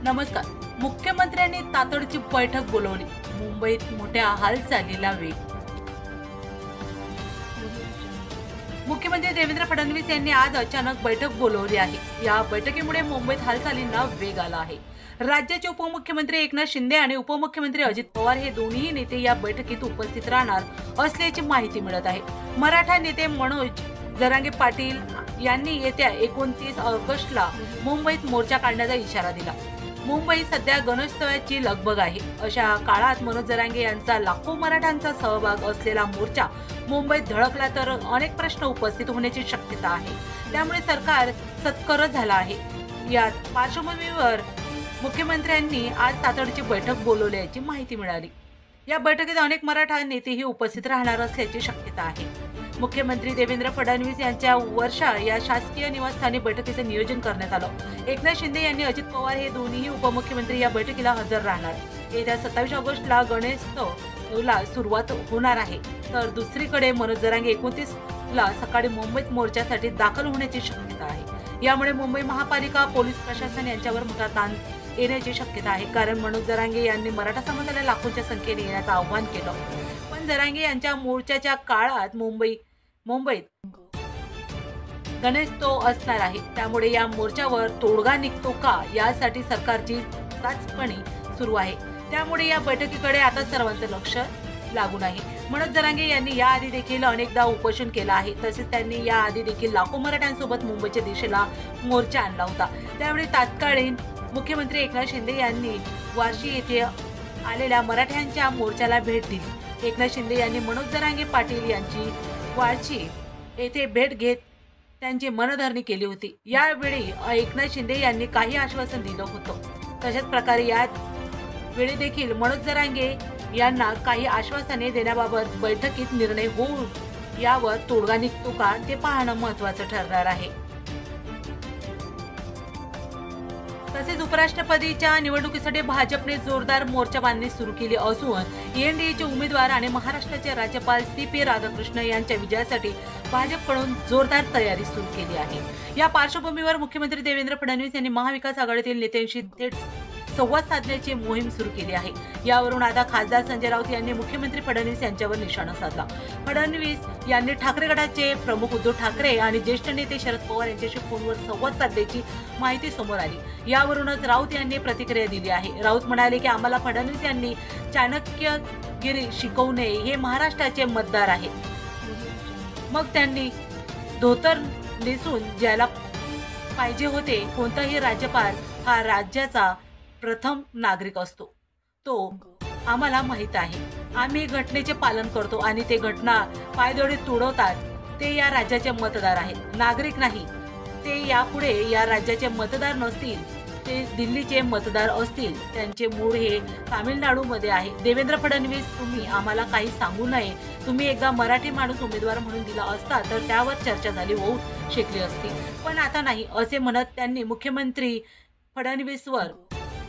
नमस्कार. मुख्यमंत्र्यांनी तातडीची बैठक बोलावली. मुंबईत मोठ्या हालचालीला वेग. मुख्यमंत्री देवेंद्र फडणवीस यांनी आज अचानक बैठक बोलावली आहे. या बैठकीमुळे मुंबईत हालचालींना वेग आला आहे. राज्याचे उपमुख्यमंत्री एकनाथ शिंदे आणि उपमुख्यमंत्री अजित पवार हे दोन्ही नेते या बैठकीत उपस्थित राहणार असल्याची माहिती मिळत आहे. मराठा नेते मनोज जरांगे पाटील यांनी येत्या 29 ऑगस्टला मुंबईत मोर्चा काढण्याचा इशारा दिला. मुंबईत सध्या गणेशोत्सवाची लगबग आहे. अशा काळात मनोज जरांगे यांचा लाखो मराठ्यांचा सहभाग असलेला मोर्चा मुंबईत धडकला तर अनेक प्रश्न उपस्थित होण्याची शक्यता आहे. त्यामुळे सरकार सतर्क झालं आहे. या पार्श्वभूमीवर मुख्यमंत्र्यांनी आज तातडीची बैठक बोलावल्याची माहिती मिळाली. या बैठकीत अनेक मराठा नेतेही उपस्थित राहणार असल्याची शक्यता आहे. मुख्यमंत्री देवेंद्र फडणवीस यांच्या वर्षा या शासकीय निवासस्थानी बैठकीचे नियोजन करण्यात आलं. एकनाथ शिंदे यांनी अजित पवार हे दोन्ही उपमुख्यमंत्री या बैठकीला हजर राहणार. येत्या 27 ऑगस्टला गणेशोत्सवाला सुरुवात होणार आहे. तर दुसरीकडे मनोज जरांगे 29ला सकाळी मुंबईत मोर्चासाठी दाखल होण्याची शक्यता आहे. यामुळे मुंबई महापालिका पोलीस प्रशासन यांच्यावर मोठा ताण येण्याची शक्यता आहे. कारण मनोज जरांगे यांनी मराठा समाजाला लाखोंच्या संख्येने येण्याचं आवाहन केलं. पण जरांगे यांच्या मोर्चाच्या काळात मुंबईत गणेशोत्सव असणार आहे. त्यामुळे या मोर्चावर तोडगा निघतो का यासाठी सरकारची चाचपणी सुरू आहे. त्यामुळे या बैठकीकडे आता सर्वांचं लक्ष लागून आहे. मनोज जरांगे यांनी याआधी देखील अनेकदा उपोषण केलं आहे. तसेच त्यांनी याआधी देखील लाखो मराठ्यांसोबत मुंबईच्या दिशेला मोर्चा आणला होता. त्यावेळी तत्कालीन मुख्यमंत्री एकनाथ शिंदे यांनी वाशी येथे आलेल्या मराठ्यांच्या मोर्चाला भेट दिली. एकनाथ शिंदे यांनी मनोज जरांगे पाटील यांची वाशी येथे भेट घेत त्यांची मनधरणी केली होती. यावेळी एकनाथ शिंदे यांनी काही आश्वासन दिलं होतं. तशाच प्रकारे या वेळी देखील मनोज जरांगे यांना काही आश्वासने देण्याबाबत बैठकीत निर्णय होऊन यावर तोडगा निघतो का ते पाहणं महत्त्वाचं ठरणार आहे. तसेच उपराष्ट्रपतीच्या निवडणुकीसाठी भाजपने जोरदार मोर्चा बांधणी सुरू केली असून एनडीएचे उमेदवार आणि महाराष्ट्राचे राज्यपाल CP राधाकृष्ण यांच्या विजयासाठी भाजपकडून जोरदार तयारी सुरू केली आहे. या पार्श्वभूमीवर मुख्यमंत्री देवेंद्र फडणवीस यांनी महाविकास आघाडीतील नेत्यांशी थेट संवाद साधण्याची मोहीम सुरू केली आहे. यावरून आता खासदार संजय राऊत यांनी मुख्यमंत्री फडणवीस यांच्यावर निशाणा साधला. फडणवीस यांनी ठाकरे गटाचे प्रमुख उद्धव ठाकरे आणि ज्येष्ठ नेते शरद पवार यांच्याशी फोनवर संवाद साधल्याची माहिती समोर आली. यावरूनच राऊत यांनी प्रतिक्रिया दिली आहे. राऊत म्हणाले की आम्हाला फडणवीस यांनी चाणक्यगिरी शिकवू नये. हे महाराष्ट्राचे मतदार आहेत. मग त्यांनी धोतर नेसून ज्याला पाहिजे होते. कोणताही राज्यपाल हा राज्याचा प्रथम नागरिक असतो. तो आम्हाला माहित आहे. आम्ही घटनेचे पालन करतो आणि ते घटना पायदळी तुडवतात. ते या राज्याचे मतदार आहेत, नागरिक नाही. ते यापुढे या राज्याचे मतदार नसतील. ते दिल्लीचे मतदार असतील. त्यांचे मूळ हे तामिळनाडूमध्ये आहे. देवेंद्र फडणवीस, तुम्ही आम्हाला काही सांगू नये. तुम्ही एकदा मराठी माणूस उमेदवार म्हणून दिला असता तर त्यावर चर्चा झाली होऊ शकली असती. पण आता नाही असे म्हणत त्यांनी मुख्यमंत्री फडणवीसवर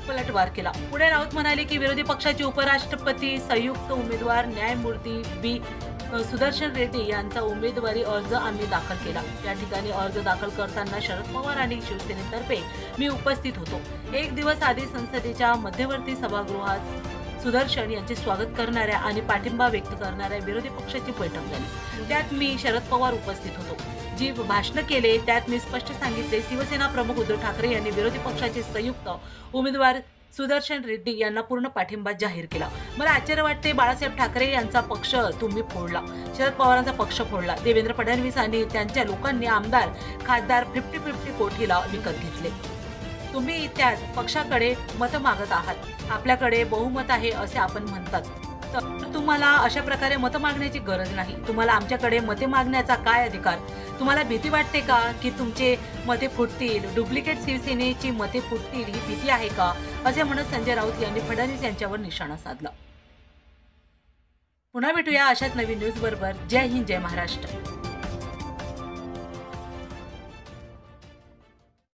पलटवार केला. पुढे राऊत म्हणाले की विरोधी पक्षाचे उपराष्ट्रपती संयुक्त उमेदवार न्यायमूर्ती बी सुदर्शन रेड्डी यांचा उमेदवारी अर्ज आम्ही दाखल केला. या ठिकाणी अर्ज दाखल करताना शरद पवार आणि शिवसेनेतर्फे मी उपस्थित होतो. एक दिवस आधी संसदेच्या मध्यवर्ती सभागृहात सुदर्शन यांचे स्वागत करणाऱ्या आणि पाठिंबा व्यक्त करणाऱ्या विरोधी पक्षाची बैठक झाली. त्यात मी शरद पवार उपस्थित होतो. जी भाषण केले त्यात मी स्पष्ट सांगितले शिवसेना प्रमुख उद्धव ठाकरे यांनी विरोधी पक्षाचे संयुक्त उमेदवार सुदर्शन रेड्डी यांना पूर्ण पाठिंबा जाहीर केला. मला आश्चर्य वाटते, बाळासाहेब ठाकरे यांचा पक्ष तुम्ही फोडला, शरद पवारांचा पक्ष फोडला. देवेंद्र फडणवीस आणि त्यांच्या लोकांनी आमदार खासदार 50-50 कोटीला विकत घेतले. तुम्ही त्यात पक्षाकडे मतं मागत आहात. आपल्याकडे बहुमत आहे असे आपण म्हणतात. तर तुम्हाला अशा प्रकारे मतं मागण्याची गरज नाही. तुम्हाला आमच्याकडे मते मागण्याचा काय अधिकार? तुम्हाला भीती वाटते का की तुमचे मते फुटतील, डुप्लिकेट शिवसेनेची मते फुटतील, ही भीती आहे का? असे म्हणत संजय राऊत यांनी फडणवीस यांच्यावर निशाणा साधला. पुन्हा भेटूया अशाच नवीन न्यूज बरोबर. जय हिंद, जय महाराष्ट्र.